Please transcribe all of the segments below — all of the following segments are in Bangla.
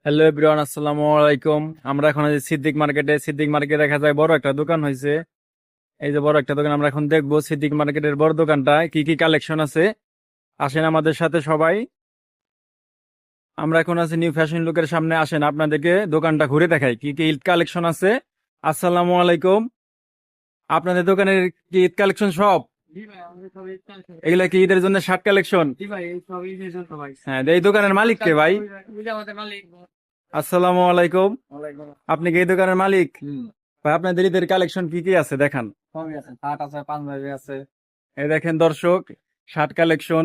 হ্যালো এভরিওয়ান, আসসালামু আলাইকুম। আমরা এখন আছি সিদ্দিক মার্কেটে দেখা যায় বড় একটা দোকান হয়েছে। এই যে বড় একটা দোকান, আমরা এখন দেখবো সিদ্দিক মার্কেটের বড় দোকানটায় কি কি কালেকশন আছে। আসেন আমাদের সাথে সবাই। আমরা এখন আছি নিউ ফ্যাশন লুকের সামনে। আসেন আপনাদেরকে দোকানটা ঘুরে দেখাই কি কি ঈদ কালেকশন আছে। আসসালামু আলাইকুম। আপনাদের দোকানের কি ঈদ কালেকশন সব? জি ভাই, আমাদের সব ঈদ কালেকশন। এগুলা কি ঈদের জন্য শার্ট কালেকশন? জি ভাই, এই সব ঈদের জন্য ভাই। হ্যাঁ, এই দোকানের মালিক কে ভাই? ওই যে আমাদের মালিক। আসসালামু আলাইকুম। ওয়ালাইকুম আপনি কি এই দোকানের মালিক? হুম, ভাই, আপনাদের ঈদের কালেকশন কি কি আছে দেখান। সবই আছে, শার্ট আছে, পাঞ্জাবি আছে। এই দেখেন দর্শক, শার্ট কালেকশন,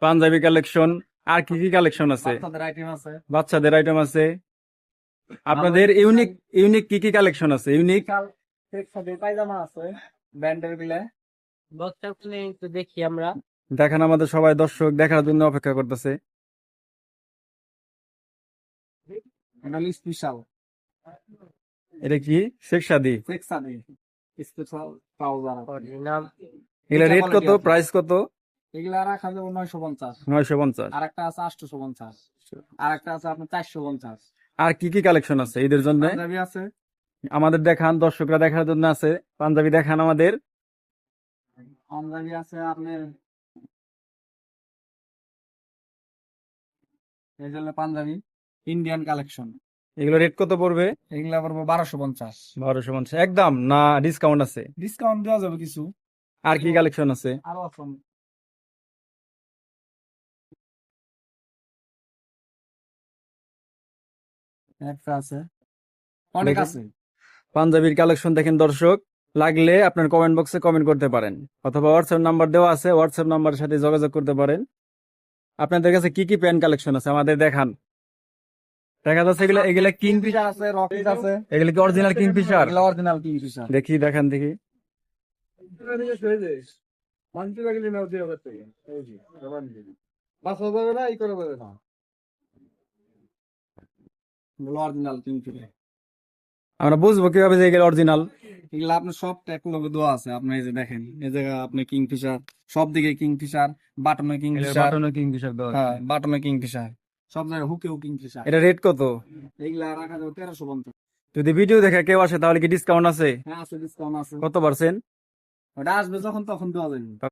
পাঞ্জাবি কালেকশন, আর কি কি কালেকশন আছে? বাচ্চাদের আইটেম আছে। বাচ্চাদের আইটেম আছে। ভালো আপনাদের ইউনিক ইউনিক কি কি কালেকশন আছে? ইউনিক বিশাল সাথে পায়জামা আছে, ব্যান্ডের বিলে। বক্সটা খুলে একটু দেখি আমরা। দেখেন, আমাদের সবাই দর্শক দেখার জন্য অপেক্ষা করতেছে। এটা হলো স্পেশাল এটা কি সেকশাদি? সেকশনে স্পেশাল ট্রাউজার নাম। এগুলা রেট কত, প্রাইস কত? এগুলা রাখা যাবে 950। 950। আর একটা আছে 850। আর একটা আছে আপনার 450। আর কি কি কালেকশন আছে ঈদের জন্য? পাঞ্জাবি আছে। আমাদের দেখান, দর্শকরা দেখার জন্য আছে। পাঞ্জাবি দেখান আমাদের। পাঞ্জাবি আছে আপনার, এই জন্য পাঞ্জাবি ইন্ডিয়ান কালেকশন। এগুলো রেট কত পড়বে? এগুলা পড়বো 1250। 1250 একদম না, ডিসকাউন্ট আছে? ডিসকাউন্ট দেওয়া যাবে কিছু। আর কি কালেকশন আছে? আরো আছে, একটা আছে, অনেক দেখেন, আছে। পাঞ্জাবির কালেকশন দেখেন দর্শক। লাগলে আপনার কমেন্ট বক্সে কমেন্ট করতে পারেন, অথবা হোয়াটসঅ্যাপ নাম্বার দেওয়া আছে, হোয়াটসঅ্যাপ নাম্বারের সাথে যোগাযোগ করতে পারেন। আপনাদের কাছে কি কি প্যান্ট কালেকশন আছে আমাদের দেখান। দেখা যাচ্ছে এগুলা এগুলা কিং, কিংফিশার আছে, রকিজ আছে। এগুলা কি অরিজিনাল কিংফিশার? এগুলা অরিজিনাল কিংফিশার। দেখি, দেখান দেখি। এগুলো অরিজিনাল কিংফিশার। আমরা বুঝবো কিভাবে যে এগুলো অরিজিনাল? এগুলা আপনার সব ট্যাগ লোগো দেওয়া আছে। আপনি এই যে দেখেন, এই জায়গা আপনি কিংফিশার, সব দিকে কিংফিশার, বাটনে কিংফিশার। কিংফিশার দেওয়া আছে। হ্যাঁ, বাটনে কিংফিশার, সব জায়গায় হুকেও কিংফিশার। এটা রেট কত? এগুলা রাখা যাবে 1350। যদি ভিডিও দেখে কেউ আসে তাহলে কি ডিসকাউন্ট আছে? হ্যাঁ আছে, ডিসকাউন্ট আছে। কত পার্সেন্ট? ওটা আসবে যখন তখন দেওয়া যাবে।